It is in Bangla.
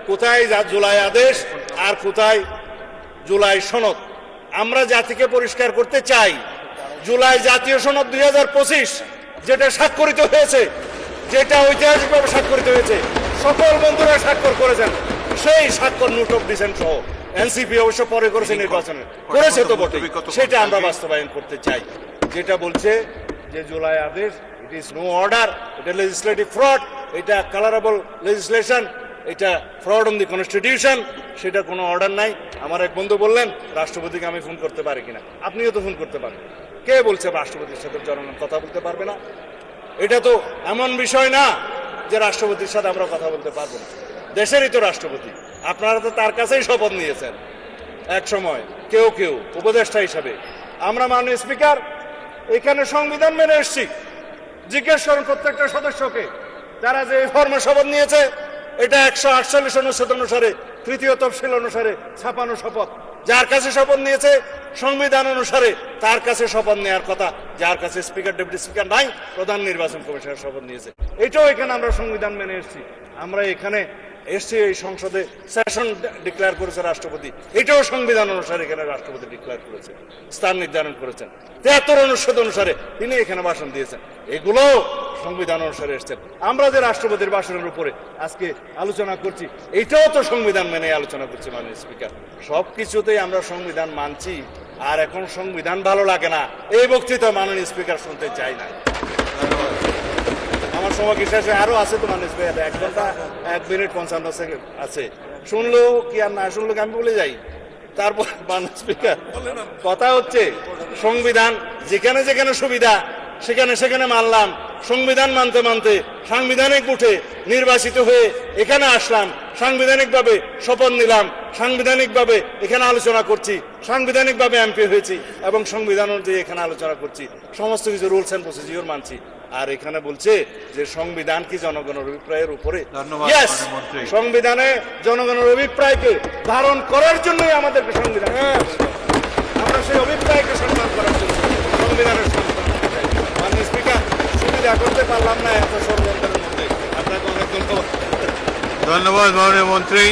কোথায় জুলাই আদেশ আর কোথায় জুলাই সনদ? আমরা জাতিকে পরিষ্কার করতে চাই, জুলাই জাতীয় সনদ 2025 যেটা স্বাক্ষরিত হয়েছে, যেটা ঐতিহাসিকভাবে স্বাক্ষরিত হয়েছে, সকল বন্ধুরা স্বাক্ষর করেছেন, সেই স্বাক্ষর নোট অফ ডিসেন্ট সহ এনসিপি অবশ্য পরে করেছে, নির্বাচনে করেছে তো বটে, সেটা আমরা বাস্তবায়ন করতে চাই। যেটা বলছে যে জুলাই আদেশ ইট ইজ নো অর্ডার, এটা লেজিসলেটিভ ফ্রড, এটা কালারেবল লেজিসলেশন, এটা ফ্রড অন দি কনস্টিটিউশন, সেটা কোনো অর্ডার নাই। আমার এক বন্ধু বললেন রাষ্ট্রপতিকে আমি ফোন করতে পারি কিনা, আপনিও তো ফোন করতে পারেন। কে বলছে রাষ্ট্রপতির সাথে জনগণ কথা বলতে পারবে না? এটা তো এমন বিষয় না যে রাষ্ট্রপতির সাথে আমরা কথা বলতে পারবো না, দেশেরই তো রাষ্ট্রপতি। আপনারা তো তার কাছেই শপথ নিয়েছেন এক সময়, কেউ কেউ উপদেষ্টা হিসাবে। আমরা মাননীয় স্পিকার এখানে সংবিধান মেনে এসছি। জিজ্ঞেস করুন প্রত্যেকটা সদস্যকে, যারা যে ফর্মে শপথ নিয়েছে, এটা 148 অনুচ্ছেদ অনুসারে, তৃতীয় তফসিল অনুসারে ছাপানো শপথ। যার কাছে শপথ নিয়েছে সংবিধান অনুসারে, তার কাছে শপথ নেওয়ার কথা। যার কাছে স্পিকার, ডেপুটি স্পিকার নাই, প্রধান নির্বাচন কমিশনার শপথ নিয়েছে। এটাও এখানে আমরা সংবিধান মেনে এসেছি। আমরা এখানে এসছি, এই সংসদে সেশন ডিক্লেয়ার করেছে রাষ্ট্রপতি, এটাও সংবিধান অনুসারে এখানে রাষ্ট্রপতি ডিক্লেয়ার করেছে, স্থান নির্ধারণ করেছেন। 73 অনুচ্ছেদ অনুসারে তিনি এখানে ভাষণ দিয়েছেন, এগুলো সংবিধান অনুসারে এসছেন। আমরা যে রাষ্ট্রপতির ভাষণের উপরে আজকে আলোচনা করছি, এটাও তো সংবিধান মেনে আলোচনা করছি মাননীয় স্পিকার। সবকিছুতেই আমরা সংবিধান মানছি, আর এখন সংবিধান ভালো লাগে না এই বক্তৃতা মাননীয় স্পিকার শুনতে চাই না। আমার সময় কি শেষে আরো আছে তো মাননীয় স্পিকার, 1 ঘন্টা 1 মিনিট 55 সেকেন্ড আছে। শুনলো কি আর না শুনলো আমি বলে যাই। তারপর মাননীয় স্পিকার, কথা হচ্ছে সংবিধান যেখানে যেখানে সুবিধা সেখানে সেখানে মানলাম। সংবিধান মানতে মানতে সাংবিধানিক উঠে নির্বাচিত হয়ে এখানে আসলাম, সাংবিধানিকভাবে শপথ নিলাম, সাংবিধানিকভাবে এখানে আলোচনা করছি, সাংবিধানিকভাবে এমপি হয়েছি এবং সংবিধান অনুযায়ী এখানে আলোচনা করছি, সমস্ত কিছু রুলস অ্যান্ড প্রসিডিওর মানছি। আর এখানে বলছে যে সংবিধান কি জনগণের অভিপ্রায়ের উপরে? ইয়েস, সংবিধানে জনগণের অভিপ্রায়কে ধারণ করার জন্যই আমাদেরকে সংবিধান, আমরা সেই অভিপ্রায়কে সম্মান করার জন্য সংবিধানের মাননীয় স্পিকার সুবিধা করতে পারলাম না এত ষড়যন্ত্রের মধ্যে। আপনাকে অনেক ধন্যবাদ। ধন্যবাদ মাননীয় মন্ত্রী।